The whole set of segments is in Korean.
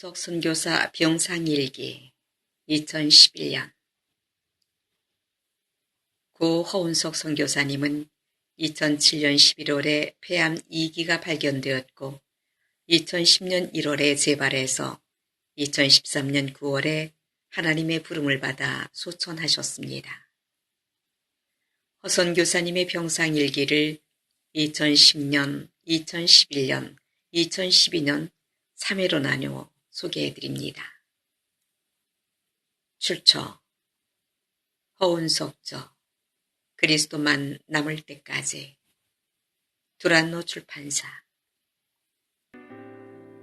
허운석 선교사 병상일기 2011년 고 허운석 선교사님은 2007년 11월에 폐암 2기가 발견되었고 2010년 1월에 재발해서 2013년 9월에 하나님의 부름을 받아 소천하셨습니다. 허 선교사님의 병상일기를 2010년, 2011년, 2012년 3회로 나누어 소개해드립니다. 출처 허운석저 그리스도만 남을 때까지 두란노 출판사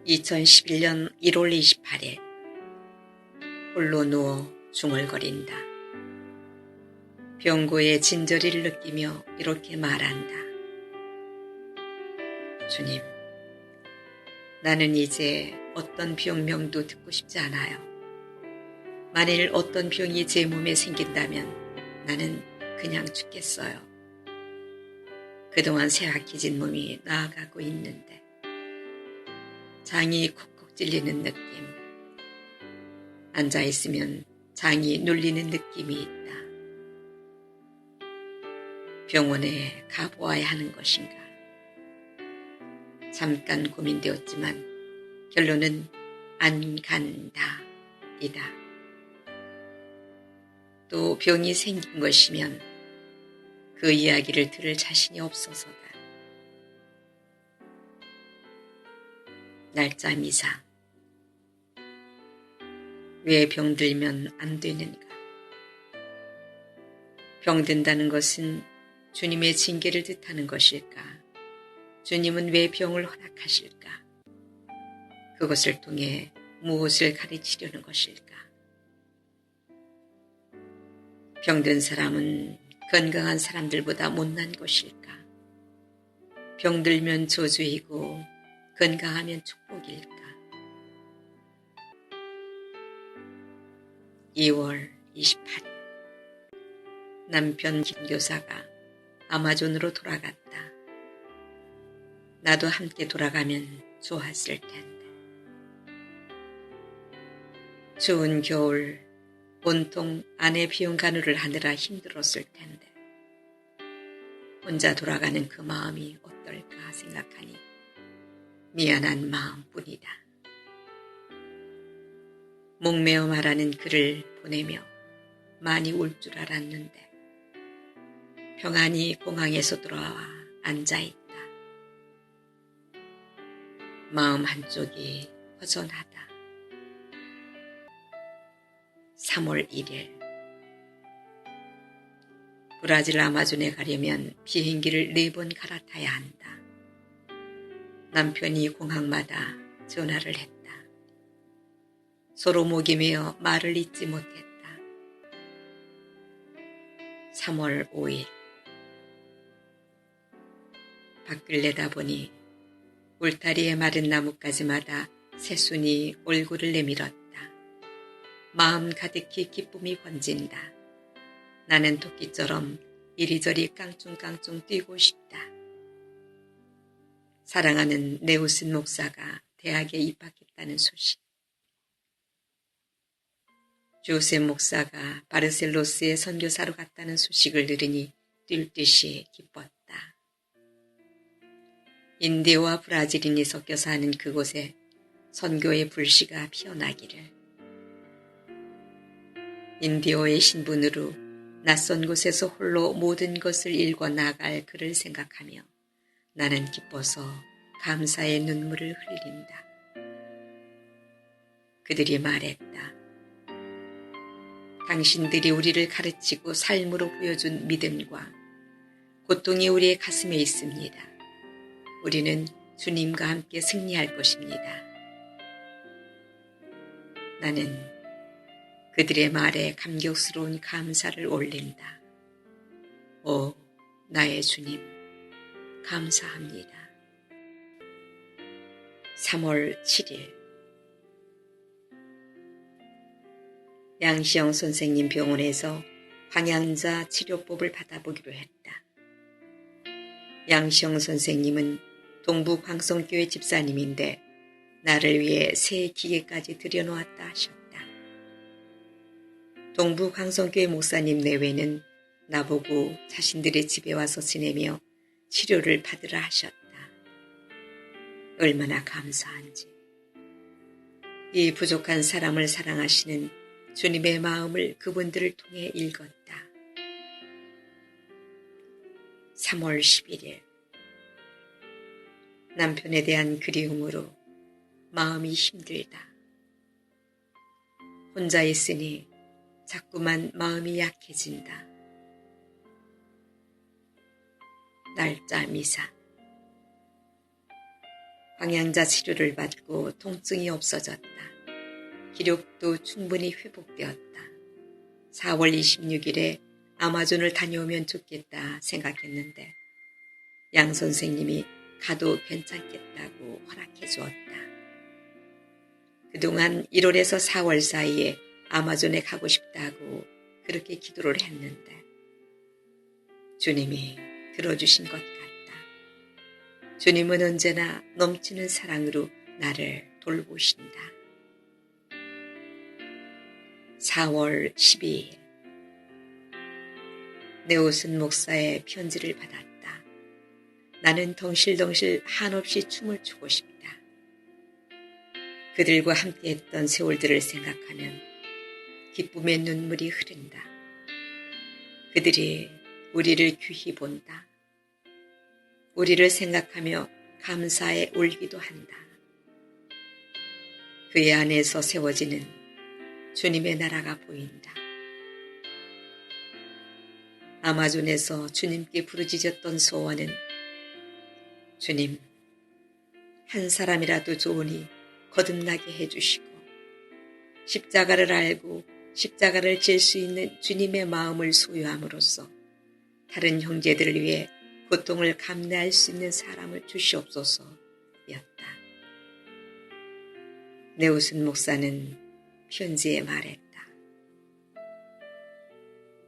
2011년 1월 28일 홀로 누워 중얼거린다. 병고의 진저리를 느끼며 이렇게 말한다. 주님, 나는 이제 어떤 병명도 듣고 싶지 않아요. 만일 어떤 병이 제 몸에 생긴다면 나는 그냥 죽겠어요. 그동안 쇠약해진 몸이 나아가고 있는데 장이 콕콕 찔리는 느낌, 앉아있으면 장이 눌리는 느낌이 있다. 병원에 가보아야 하는 것인가? 잠깐 고민되었지만 결론은 안 간다 이다. 또 병이 생긴 것이면 그 이야기를 들을 자신이 없어서다. 날짜 미상. 왜 병들면 안 되는가? 병든다는 것은 주님의 징계를 뜻하는 것일까? 주님은 왜 병을 허락하실까? 그것을 통해 무엇을 가르치려는 것일까? 병든 사람은 건강한 사람들보다 못난 것일까? 병들면 저주이고 건강하면 축복일까? 2월 28일 남편 김교사가 아마존으로 돌아갔다. 나도 함께 돌아가면 좋았을 텐데. 추운 겨울 온통 아내 비용 간호를 하느라 힘들었을 텐데 혼자 돌아가는 그 마음이 어떨까 생각하니 미안한 마음뿐이다. 목매어 말하는 글을 보내며 많이 울 줄 알았는데 평안히 공항에서 돌아와 앉아있다. 마음 한쪽이 허전하다. 3월 1일 브라질 아마존에 가려면 비행기를 4번 갈아타야 한다. 남편이 공항마다 전화를 했다. 서로 목이 메어 말을 잇지 못했다. 3월 5일 밖을 내다보니 울타리의 마른 나뭇가지마다 새순이 얼굴을 내밀었다. 마음 가득히 기쁨이 번진다. 나는 토끼처럼 이리저리 깡충깡충 뛰고 싶다. 사랑하는 네우슨 목사가 대학에 입학했다는 소식. 조셉 목사가 바르셀로스에 선교사로 갔다는 소식을 들으니 뛸 듯이 기뻤다. 인디오와 브라질인이 섞여 사는 그곳에 선교의 불씨가 피어나기를. 인디오의 신분으로 낯선 곳에서 홀로 모든 것을 읽어 나갈 그를 생각하며 나는 기뻐서 감사의 눈물을 흘린다. 그들이 말했다. 당신들이 우리를 가르치고 삶으로 보여준 믿음과 고통이 우리의 가슴에 있습니다. 우리는 주님과 함께 승리할 것입니다. 나는 그들의 말에 감격스러운 감사를 올린다. 오, 나의 주님, 감사합니다. 3월 7일 양시영 선생님 병원에서 방향자 치료법을 받아보기로 했다. 양시영 선생님은 동북광성교회 집사님인데 나를 위해 새 기계까지 들여놓았다 하셨다. 동부 강성교회 목사님 내외는 나보고 자신들의 집에 와서 지내며 치료를 받으라 하셨다. 얼마나 감사한지. 이 부족한 사람을 사랑하시는 주님의 마음을 그분들을 통해 읽었다. 3월 11일 남편에 대한 그리움으로 마음이 힘들다. 혼자 있으니 자꾸만 마음이 약해진다. 날짜 미사. 방향자 치료를 받고 통증이 없어졌다. 기력도 충분히 회복되었다. 4월 26일에 아마존을 다녀오면 좋겠다 생각했는데 양 선생님이 가도 괜찮겠다고 허락해 주었다. 그동안 1월에서 4월 사이에 아마존에 가고 싶다고 그렇게 기도를 했는데 주님이 들어주신 것 같다. 주님은 언제나 넘치는 사랑으로 나를 돌보신다. 4월 12일 네오슨 목사의 편지를 받았다. 나는 덩실덩실 한없이 춤을 추고 싶다. 그들과 함께했던 세월들을 생각하면 기쁨의 눈물이 흐른다. 그들이 우리를 귀히 본다. 우리를 생각하며 감사에 울기도 한다. 그의 안에서 세워지는 주님의 나라가 보인다. 아마존에서 주님께 부르짖었던 소원은 주님, 한 사람이라도 좋으니 거듭나게 해주시고 십자가를 알고 십자가를 질 수 있는 주님의 마음을 소유함으로써 다른 형제들을 위해 고통을 감내할 수 있는 사람을 주시옵소서였다. 네오슨 목사는 편지에 말했다.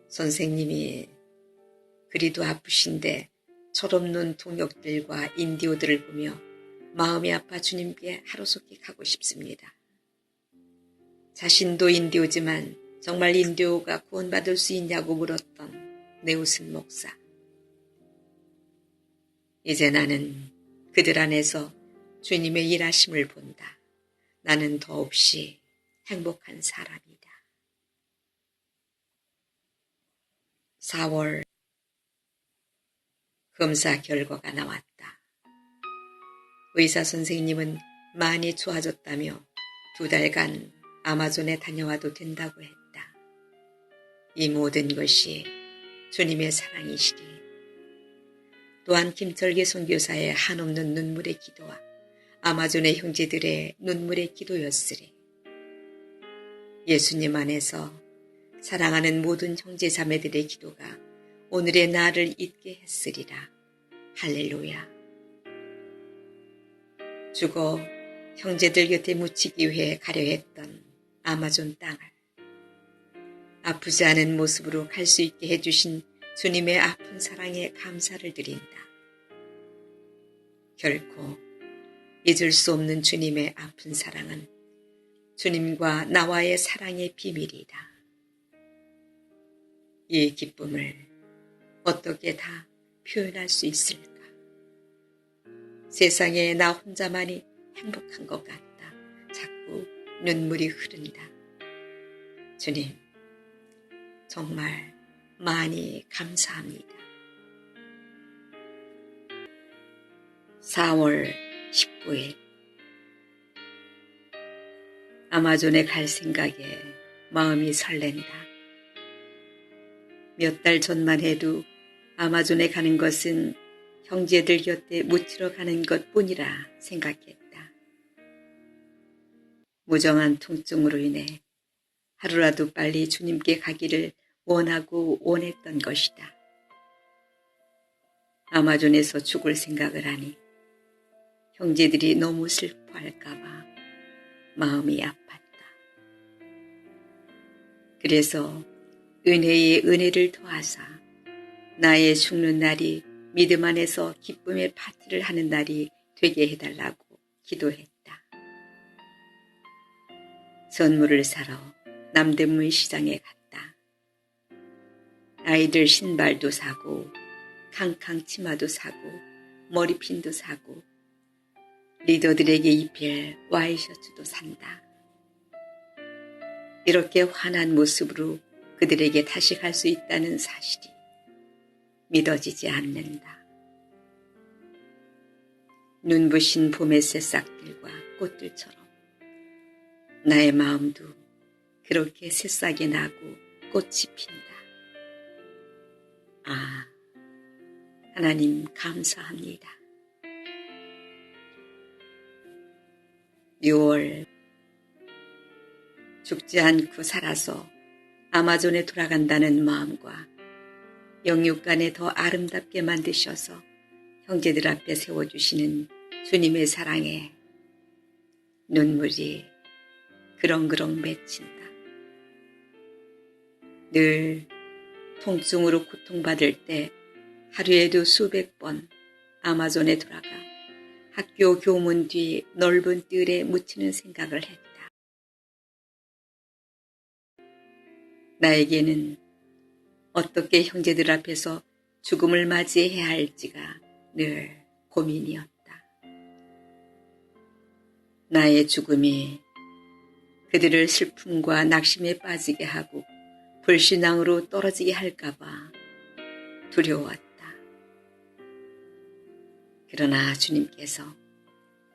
선생님이 그리도 아프신데 철없는 동역들과 인디오들을 보며 마음이 아파 주님께 하루속히 가고 싶습니다. 자신도 인디오지만 정말 인디오가 구원받을 수 있냐고 물었던 네오슨 목사. 이제 나는 그들 안에서 주님의 일하심을 본다. 나는 더없이 행복한 사람이다. 4월 검사 결과가 나왔다. 의사 선생님은 많이 좋아졌다며 2달간 아마존에 다녀와도 된다고 했다. 이 모든 것이 주님의 사랑이시리. 또한 김철기 선교사의 한없는 눈물의 기도와 아마존의 형제들의 눈물의 기도였으리. 예수님 안에서 사랑하는 모든 형제 자매들의 기도가 오늘의 나를 잊게 했으리라. 할렐루야. 죽어 형제들 곁에 묻히기 위해 가려 했던 아마존 땅을 아프지 않은 모습으로 갈 수 있게 해주신 주님의 아픈 사랑에 감사를 드린다. 결코 잊을 수 없는 주님의 아픈 사랑은 주님과 나와의 사랑의 비밀이다. 이 기쁨을 어떻게 다 표현할 수 있을까? 세상에 나 혼자만이 행복한 것 같다. 자꾸 눈물이 흐른다. 주님, 정말 많이 감사합니다. 4월 19일 아마존에 갈 생각에 마음이 설렌다. 몇 달 전만 해도 아마존에 가는 것은 형제들 곁에 묻히러 가는 것뿐이라 생각했다. 무정한 통증으로 인해 하루라도 빨리 주님께 가기를 원하고 원했던 것이다. 아마존에서 죽을 생각을 하니 형제들이 너무 슬퍼할까봐 마음이 아팠다. 그래서 은혜에 은혜를 더하사 나의 죽는 날이 믿음 안에서 기쁨의 파티를 하는 날이 되게 해달라고 기도했다. 전물을 사러 남대문 시장에 갔다. 아이들 신발도 사고 캉캉 치마도 사고 머리핀도 사고 리더들에게 입힐 와이셔츠도 산다. 이렇게 환한 모습으로 그들에게 다시 갈 수 있다는 사실이 믿어지지 않는다. 눈부신 봄의 새싹들과 꽃들처럼 나의 마음도 그렇게 새싹이 나고 꽃이 핀다. 아, 하나님 감사합니다. 6월 죽지 않고 살아서 아마존에 돌아간다는 마음과 영육간에 더 아름답게 만드셔서 형제들 앞에 세워주시는 주님의 사랑에 눈물이 그렁그렁 맺힌다. 늘 통증으로 고통받을 때 하루에도 수백 번 아마존에 돌아가 학교 교문 뒤 넓은 뜰에 묻히는 생각을 했다. 나에게는 어떻게 형제들 앞에서 죽음을 맞이해야 할지가 늘 고민이었다. 나의 죽음이 그들을 슬픔과 낙심에 빠지게 하고 불신앙으로 떨어지게 할까봐 두려웠다. 그러나 주님께서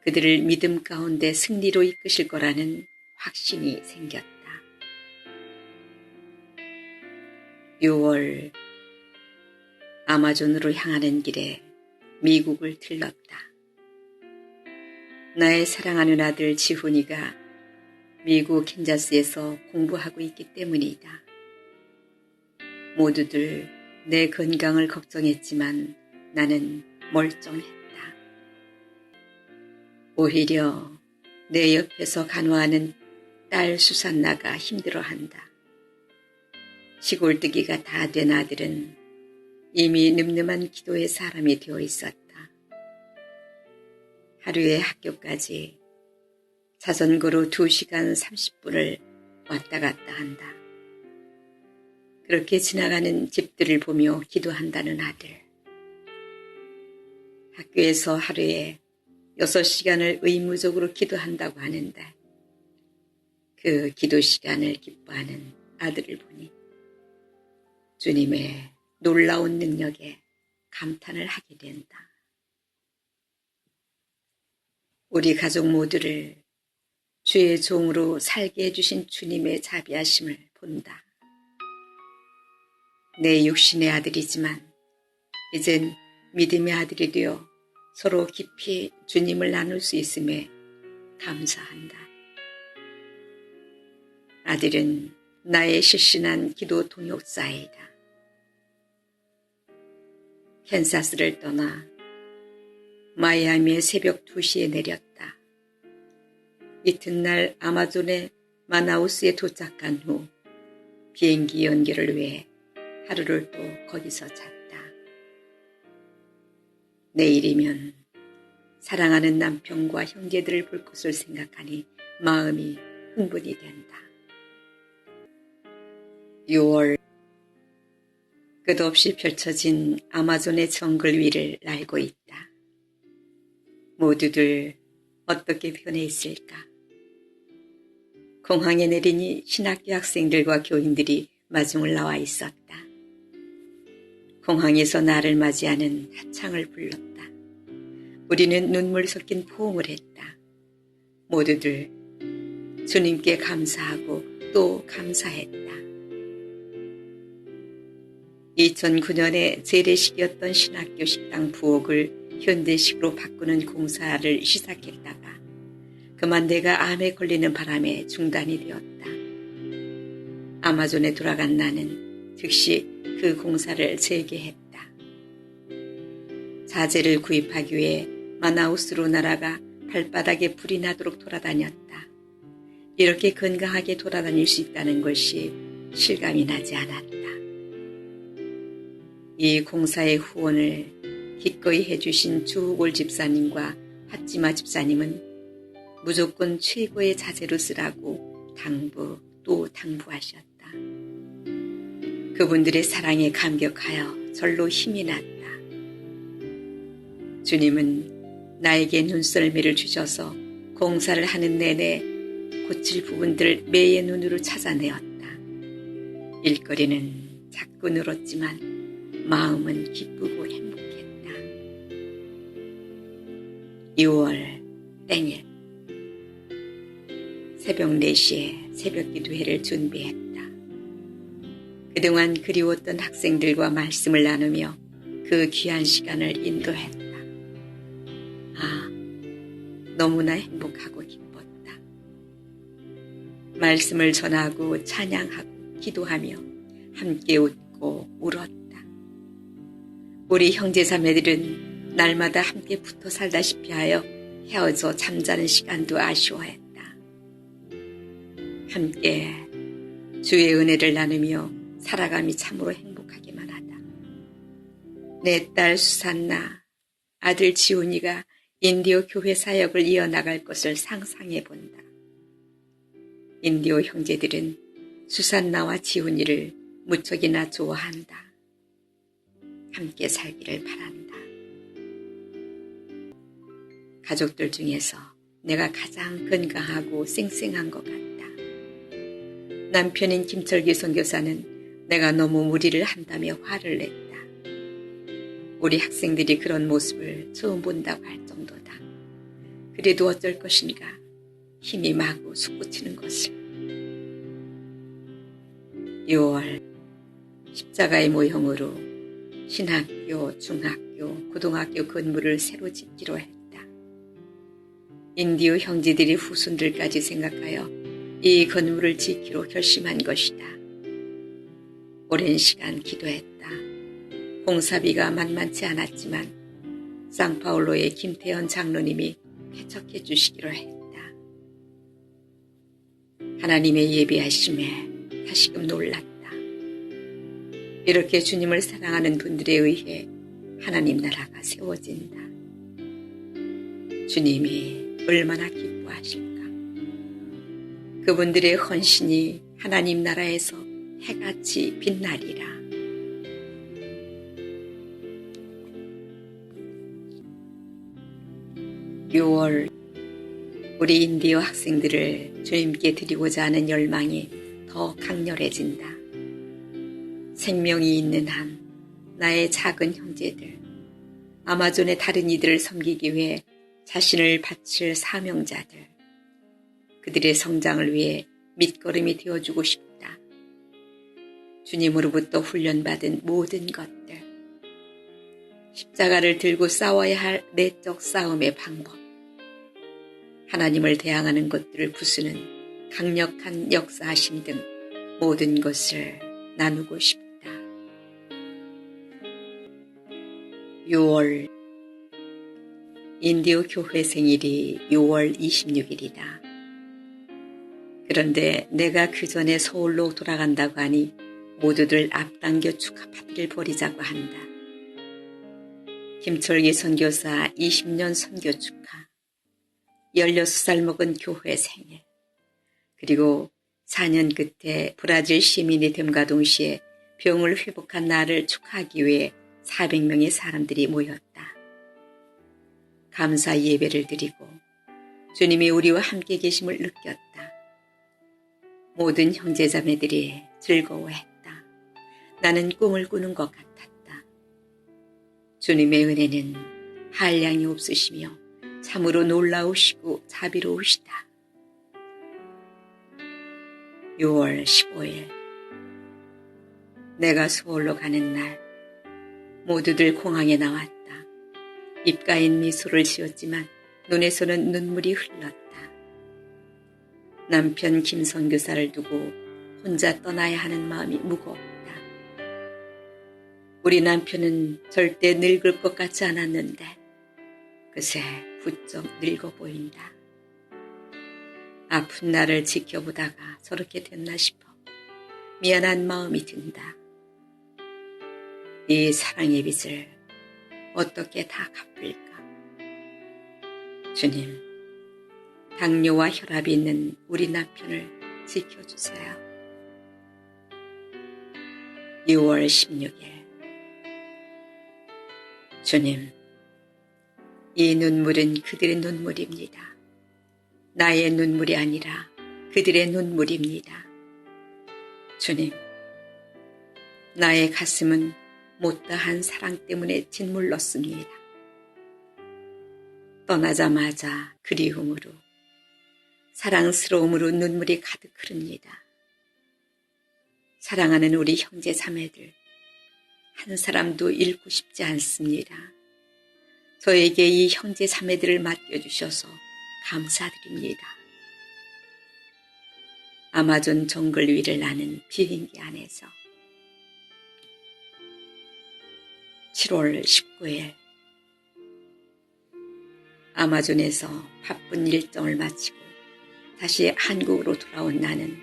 그들을 믿음 가운데 승리로 이끄실 거라는 확신이 생겼다. 6월 아마존으로 향하는 길에 미국을 들렀다. 나의 사랑하는 아들 지훈이가 미국 캔자스에서 공부하고 있기 때문이다. 모두들 내 건강을 걱정했지만 나는 멀쩡했다. 오히려 내 옆에서 간호하는 딸 수산나가 힘들어한다. 시골뜨기가 다 된 아들은 이미 늠름한 기도의 사람이 되어 있었다. 하루에 학교까지 자전거로 2시간 30분을 왔다 갔다 한다. 그렇게 지나가는 집들을 보며 기도한다는 아들. 학교에서 하루에 6시간을 의무적으로 기도한다고 하는데 그 기도 시간을 기뻐하는 아들을 보니 주님의 놀라운 능력에 감탄을 하게 된다. 우리 가족 모두를 주의 종으로 살게 해주신 주님의 자비하심을 본다. 내 육신의 아들이지만 이젠 믿음의 아들이 되어 서로 깊이 주님을 나눌 수 있음에 감사한다. 아들은 나의 실신한 기도 동역자이다. 캔사스를 떠나 마이애미의 새벽 2시에 내렸다. 이튿날 아마존의 마나우스에 도착한 후 비행기 연결을 위해 하루를 또 거기서 잤다. 내일이면 사랑하는 남편과 형제들을 볼 것을 생각하니 마음이 흥분이 된다. 6월 끝없이 펼쳐진 아마존의 정글 위를 날고 있다. 모두들 어떻게 변해 있을까? 공항에 내리니 신학교 학생들과 교인들이 마중을 나와 있었다. 공항에서 나를 맞이하는 합창을 불렀다. 우리는 눈물 섞인 포옹을 했다. 모두들 주님께 감사하고 또 감사했다. 2009년에 재래식이었던 신학교 식당 부엌을 현대식으로 바꾸는 공사를 시작했다가 그만 내가 암에 걸리는 바람에 중단이 되었다. 아마존에 돌아간 나는 즉시 그 공사를 재개했다. 자재를 구입하기 위해 마나우스로 날아가 발바닥에 불이 나도록 돌아다녔다. 이렇게 건강하게 돌아다닐 수 있다는 것이 실감이 나지 않았다. 이 공사의 후원을 기꺼이 해주신 주호골 집사님과 팥지마 집사님은 무조건 최고의 자재로 쓰라고 당부 또 당부하셨다. 그분들의 사랑에 감격하여 절로 힘이 났다. 주님은 나에게 눈썰미를 주셔서 공사를 하는 내내 고칠 부분들을 매의 눈으로 찾아내었다. 일거리는 자꾸 늘었지만 마음은 기쁘고 행복했다. 6월 땡일 새벽 4시에 새벽 기도회를 준비했다. 그동안 그리웠던 학생들과 말씀을 나누며 그 귀한 시간을 인도했다. 너무나 행복하고 기뻤다. 말씀을 전하고 찬양하고 기도하며 함께 웃고 울었다. 우리 형제자매들은 날마다 함께 붙어 살다시피 하여 헤어져 잠자는 시간도 아쉬워했다. 함께 주의 은혜를 나누며 살아감이 참으로 행복하기만 하다. 내 딸 수산나, 아들 지훈이가 인디오 교회 사역을 이어나갈 것을 상상해 본다. 인디오 형제들은 수산나와 지훈이를 무척이나 좋아한다. 함께 살기를 바란다. 가족들 중에서 내가 가장 건강하고 쌩쌩한 것 같다. 남편인 김철기 선교사는 내가 너무 무리를 한다며 화를 냈다. 우리 학생들이 그런 모습을 처음 본다고 할 정도다. 그래도 어쩔 것인가 힘이 마구 솟구치는 것을. 6월 십자가의 모형으로 신학교, 중학교, 고등학교 건물을 새로 짓기로 했다. 인디오 형제들이 후손들까지 생각하여 이 건물을 짓기로 결심한 것이다. 오랜 시간 기도했다. 공사비가 만만치 않았지만 상파울로의 김태현 장로님이 쾌척해 주시기로 했다. 하나님의 예비하심에 다시금 놀랐다. 이렇게 주님을 사랑하는 분들에 의해 하나님 나라가 세워진다. 주님이 얼마나 기뻐하실까. 그분들의 헌신이 하나님 나라에서 해같이 빛나리라. 6월 우리 인디오 학생들을 주님께 드리고자 하는 열망이 더 강렬해진다. 생명이 있는 한 나의 작은 형제들, 아마존의 다른 이들을 섬기기 위해 자신을 바칠 사명자들, 그들의 성장을 위해 밑거름이 되어주고 싶다. 주님으로부터 훈련받은 모든 것들, 십자가를 들고 싸워야 할 내적 싸움의 방법, 하나님을 대항하는 것들을 부수는 강력한 역사하심 등 모든 것을 나누고 싶다. 6월 인디오 교회 생일이 6월 26일이다. 그런데 내가 그 전에 서울로 돌아간다고 하니 모두들 앞당겨 축하 파티를 벌이자고 한다. 김철기 선교사 20년 선교 축하, 16살 먹은 교회 생일, 그리고 4년 끝에 브라질 시민이 됨과 동시에 병을 회복한 나를 축하하기 위해 400명의 사람들이 모였다. 감사 예배를 드리고 주님이 우리와 함께 계심을 느꼈다. 모든 형제자매들이 즐거워했다. 나는 꿈을 꾸는 것 같았다. 주님의 은혜는 한량이 없으시며 참으로 놀라우시고 자비로우시다. 6월 15일 내가 서울로 가는 날 모두들 공항에 나왔다. 입가엔 미소를 지었지만 눈에서는 눈물이 흘렀다. 남편 김선교사를 두고 혼자 떠나야 하는 마음이 무겁다. 우리 남편은 절대 늙을 것 같지 않았는데 그새 부쩍 늙어 보인다. 아픈 나를 지켜보다가 저렇게 됐나 싶어 미안한 마음이 든다. 이 사랑의 빚을 어떻게 다 갚을까? 주님, 당뇨와 혈압이 있는 우리 남편을 지켜주세요. 6월 16일 주님, 이 눈물은 그들의 눈물입니다. 나의 눈물이 아니라 그들의 눈물입니다. 주님, 나의 가슴은 못다한 사랑 때문에 짓물렀습니다. 떠나자마자 그리움으로, 사랑스러움으로 눈물이 가득 흐릅니다. 사랑하는 우리 형제 자매들, 한 사람도 잃고 싶지 않습니다. 저에게 이 형제 자매들을 맡겨주셔서 감사드립니다. 아마존 정글 위를 나는 비행기 안에서 7월 19일 아마존에서 바쁜 일정을 마치고 다시 한국으로 돌아온 나는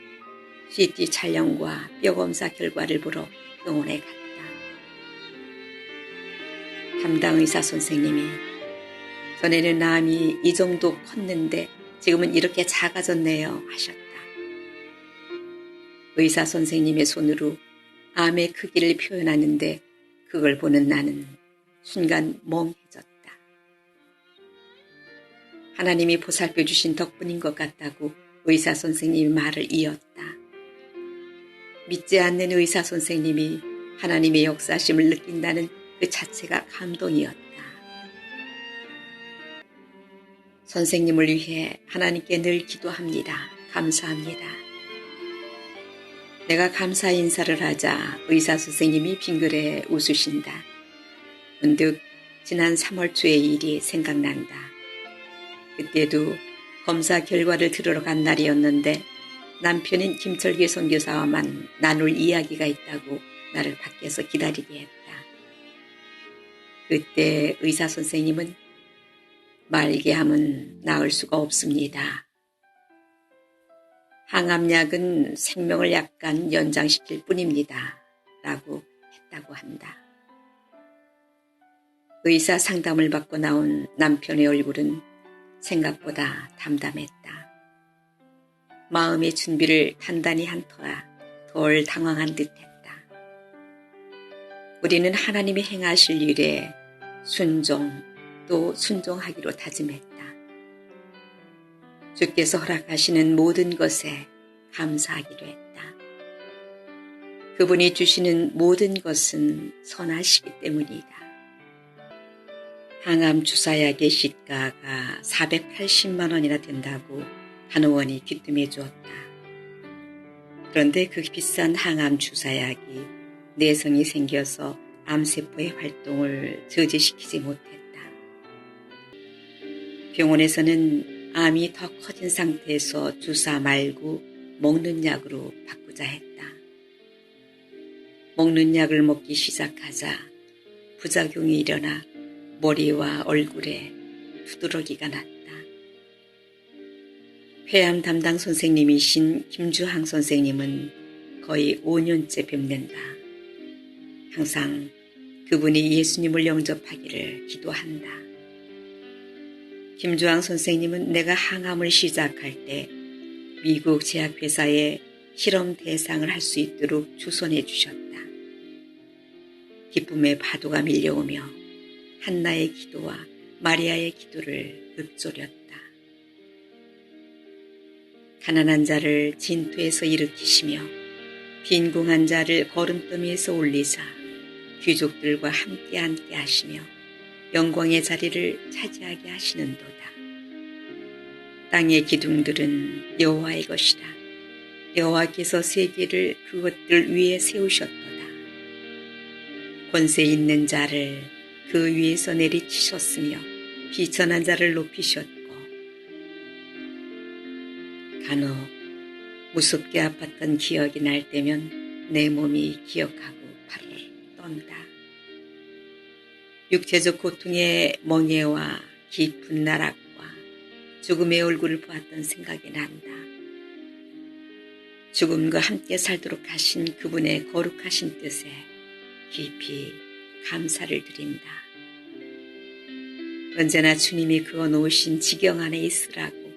CT 촬영과 뼈검사 결과를 보러 병원에 갔다. 담당 의사 선생님이 전에는 암이 이 정도 컸는데 지금은 이렇게 작아졌네요 하셨다. 의사 선생님의 손으로 암의 크기를 표현하는데 그걸 보는 나는 순간 멍해졌다. 하나님이 보살펴 주신 덕분인 것 같다고 의사 선생님이 말을 이었다. 믿지 않는 의사 선생님이 하나님의 역사심을 느낀다는 그 자체가 감동이었다. 선생님을 위해 하나님께 늘 기도합니다. 감사합니다. 내가 감사 인사를 하자 의사 선생님이 빙그레 웃으신다. 문득 지난 3월 초의 일이 생각난다. 그때도 검사 결과를 들으러 간 날이었는데 남편인 김철기 선교사와만 나눌 이야기가 있다고 나를 밖에서 기다리게 했다. 그때 의사 선생님은 말기암은 나을 수가 없습니다. 항암약은 생명을 약간 연장시킬 뿐입니다. 라고 했다고 한다. 의사 상담을 받고 나온 남편의 얼굴은 생각보다 담담했다. 마음의 준비를 단단히 한 터라 덜 당황한 듯했다. 우리는 하나님이 행하실 일에 순종 또 순종하기로 다짐했다. 주께서 허락하시는 모든 것에 감사하기로 했다. 그분이 주시는 모든 것은 선하시기 때문이다. 항암 주사약의 시가가 480만 원이나 된다고 간호원이 귀뜸해 주었다. 그런데 그 비싼 항암 주사약이 내성이 생겨서 암세포의 활동을 저지시키지 못했다. 병원에서는 암이 더 커진 상태에서 주사 말고 먹는 약으로 바꾸자 했다. 먹는 약을 먹기 시작하자 부작용이 일어나 머리와 얼굴에 두드러기가 났다. 폐암 담당 선생님이신 김주항 선생님은 거의 5년째 뵙는다. 항상 그분이 예수님을 영접하기를 기도한다. 김주항 선생님은 내가 항암을 시작할 때 미국 제약회사에 실험 대상을 할 수 있도록 주선해 주셨다. 기쁨의 파도가 밀려오며 한나의 기도와 마리아의 기도를 읊조렸다. 가난한 자를 진토에서 일으키시며 빈궁한 자를 거름더미에서 올리사 귀족들과 함께 앉게 하시며 영광의 자리를 차지하게 하시는도다. 땅의 기둥들은 여호와의 것이라. 여호와께서 세계를 그것들 위에 세우셨도다. 권세 있는 자를 그 위에서 내리치셨으며 비천한 자를 높이셨고 간혹 무섭게 아팠던 기억이 날 때면 내 몸이 기억하고 발을 떤다. 육체적 고통의 멍에와 깊은 나락과 죽음의 얼굴을 보았던 생각이 난다. 죽음과 함께 살도록 하신 그분의 거룩하신 뜻에 깊이 감사를 드린다. 언제나 주님이 그어놓으신 지경 안에 있으라고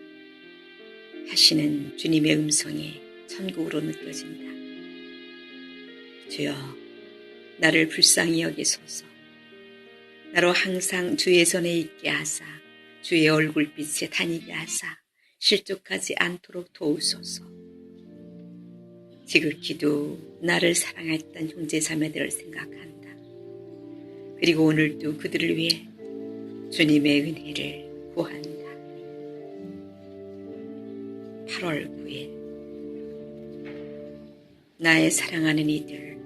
하시는 주님의 음성이 천국으로 느껴진다. 주여, 나를 불쌍히 여기소서. 나로 항상 주의 전에 있게 하사 주의 얼굴빛에 다니게 하사 실족하지 않도록 도우소서. 지극히도 나를 사랑했던 형제자매들을 생각한다. 그리고 오늘도 그들을 위해 주님의 은혜를 구한다. 8월 9일 나의 사랑하는 이들,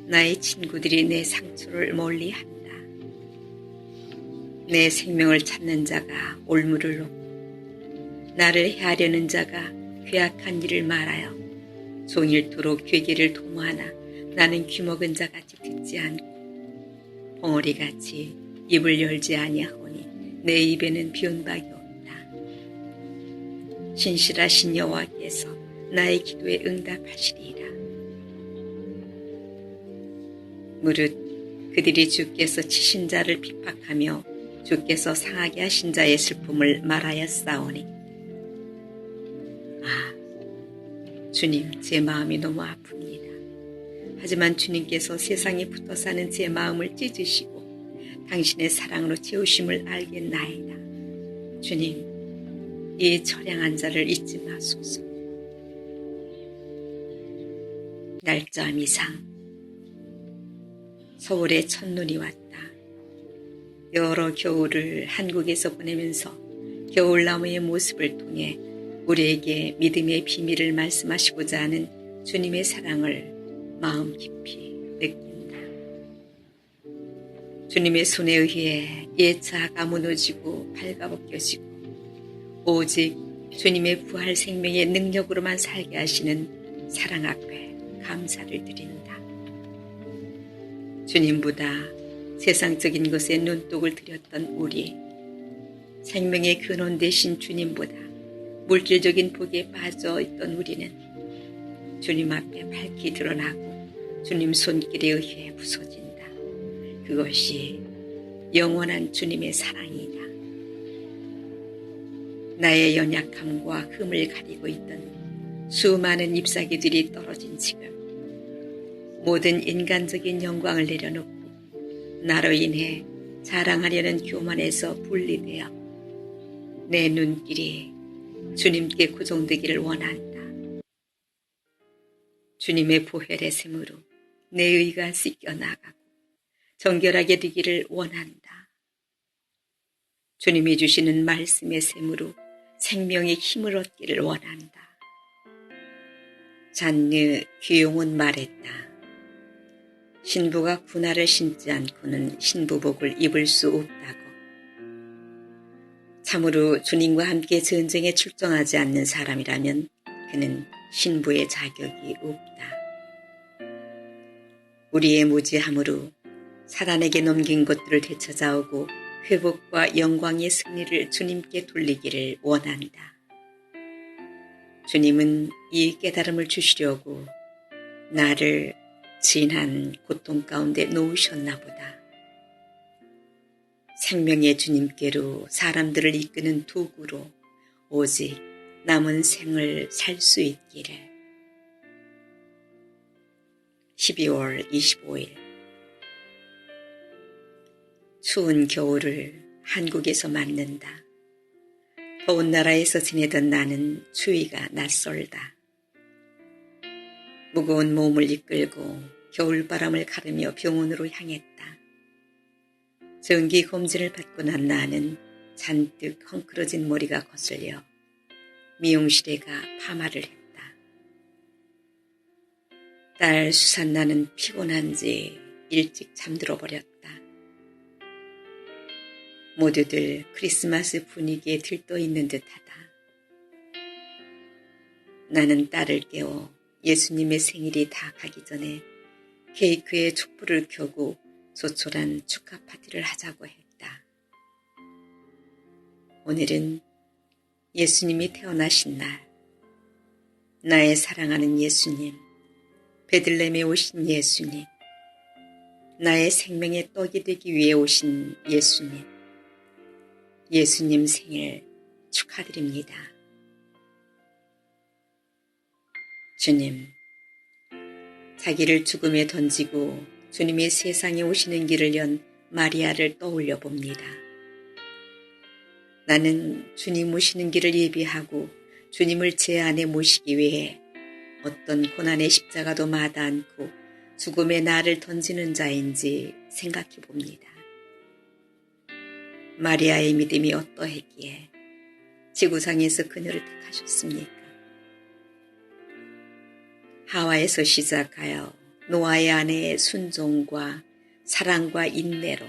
나의 친구들이 내 상처를 멀리한다. 내 생명을 찾는 자가 올무를 놓고 나를 해하려는 자가 괴악한 일을 말하여 종일토록 괴계를 도모하나 나는 귀먹은 자같이 듣지 않고 벙어리같이 입을 열지 아니하오니 내 입에는 비온 박이 없다. 신실하신 여호와께서 나의 기도에 응답하시리이다. 무릇 그들이 주께서 치신 자를 핍박하며 주께서 상하게 하신 자의 슬픔을 말하였사오니 주님, 제 마음이 너무 아픕니다. 하지만 주님께서 세상에 붙어 사는 제 마음을 찢으시고 당신의 사랑으로 채우심을 알겠나이다. 주님, 이 처량한 자를 잊지 마소서. 날짜 미상 서울에 첫눈이 왔다. 여러 겨울을 한국에서 보내면서 겨울나무의 모습을 통해 우리에게 믿음의 비밀을 말씀하시고자 하는 주님의 사랑을 마음 깊이 느낀다. 주님의 손에 의해 옛 자아가 무너지고 발가벗겨지고 오직 주님의 부활 생명의 능력으로만 살게 하시는 사랑 앞에 감사를 드린다. 주님보다 세상적인 것에 눈독을 들였던 우리, 생명의 근원 되신 주님보다 물질적인 복에 빠져 있던 우리는 주님 앞에 밝히 드러나고 주님 손길에 의해 부서진다. 그것이 영원한 주님의 사랑이다. 나의 연약함과 흠을 가리고 있던 수많은 잎사귀들이 떨어진 지금 모든 인간적인 영광을 내려놓고 나로 인해 자랑하려는 교만에서 분리되어 내 눈길이 주님께 고정되기를 원한다. 주님의 보혈의 샘으로 내 의가 씻겨나가고 정결하게 되기를 원한다. 주님이 주시는 말씀의 샘으로 생명의 힘을 얻기를 원한다. 잔느 귀용은 말했다. 신부가 군화를 신지 않고는 신부복을 입을 수 없다고. 참으로 주님과 함께 전쟁에 출정하지 않는 사람이라면 그는 신부의 자격이 없다. 우리의 무지함으로 사단에게 넘긴 것들을 되찾아오고 회복과 영광의 승리를 주님께 돌리기를 원한다. 주님은 이 깨달음을 주시려고 나를 진한 고통 가운데 놓으셨나 보다. 생명의 주님께로 사람들을 이끄는 도구로 오직 남은 생을 살 수 있기를. 12월 25일 추운 겨울을 한국에서 맞는다. 더운 나라에서 지내던 나는 추위가 낯설다. 무거운 몸을 이끌고 겨울바람을 가르며 병원으로 향했다. 정기검진을 받고 난 나는 잔뜩 헝클어진 머리가 거슬려 미용실에 가 파마를 했다. 딸 수산나는 피곤한지 일찍 잠들어 버렸다. 모두들 크리스마스 분위기에 들떠 있는 듯하다. 나는 딸을 깨워 예수님의 생일이 다 가기 전에 케이크에 촛불을 켜고 조촐한 축하 파티를 하자고 했다. 오늘은 예수님이 태어나신 날, 나의 사랑하는 예수님, 베들레헴에 오신 예수님, 나의 생명의 떡이 되기 위해 오신 예수님, 예수님 생일 축하드립니다. 주님, 자기를 죽음에 던지고 주님이 세상에 오시는 길을 연 마리아를 떠올려 봅니다. 나는 주님 오시는 길을 예비하고 주님을 제 안에 모시기 위해 어떤 고난의 십자가도 마다 않고 죽음에 나를 던지는 자인지 생각해 봅니다. 마리아의 믿음이 어떠했기에 지구상에서 그녀를 택하셨습니까? 하와에서 시작하여 노아의 아내의 순종과 사랑과 인내로,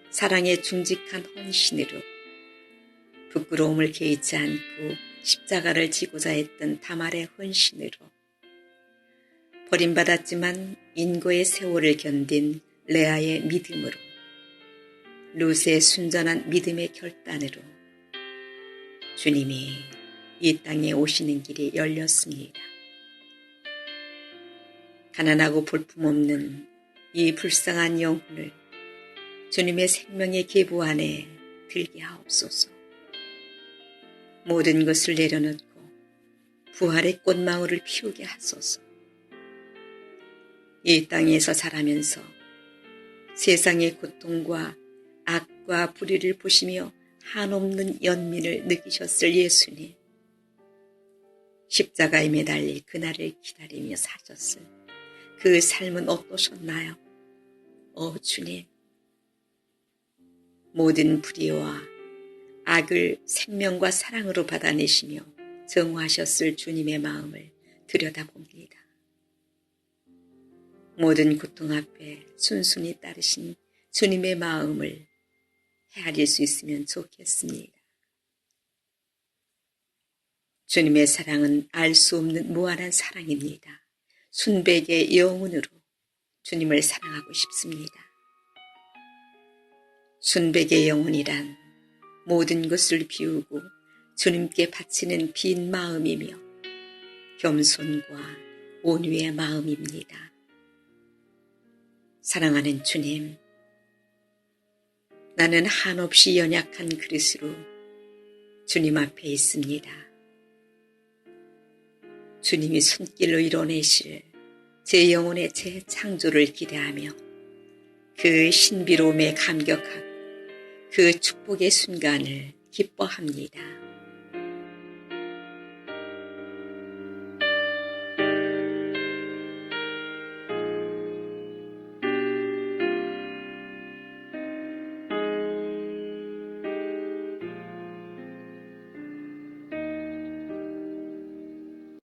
사랑에 중직한 헌신으로, 부끄러움을 개의치 않고 십자가를 지고자 했던 다말의 헌신으로, 버림받았지만 인고의 세월을 견딘 레아의 믿음으로, 룻의 순전한 믿음의 결단으로 주님이 이 땅에 오시는 길이 열렸습니다. 가난하고 볼품없는 이 불쌍한 영혼을 주님의 생명의 계보 안에 들게 하옵소서. 모든 것을 내려놓고 부활의 꽃망울을 피우게 하소서. 이 땅에서 자라면서 세상의 고통과 악과 불의를 보시며 한없는 연민을 느끼셨을 예수님. 십자가에 매달릴 그날을 기다리며 사셨을 그 삶은 어떠셨나요? 주님, 모든 불의와 악을 생명과 사랑으로 받아내시며 정화하셨을 주님의 마음을 들여다봅니다. 모든 고통 앞에 순순히 따르신 주님의 마음을 헤아릴 수 있으면 좋겠습니다. 주님의 사랑은 알 수 없는 무한한 사랑입니다. 순백의 영혼으로 주님을 사랑하고 싶습니다. 순백의 영혼이란 모든 것을 비우고 주님께 바치는 빈 마음이며 겸손과 온유의 마음입니다. 사랑하는 주님, 나는 한없이 연약한 그릇으로 주님 앞에 있습니다. 주님이 손길로 이뤄내실 제 영혼의 재창조를 기대하며 그 신비로움에 감격하고 그 축복의 순간을 기뻐합니다.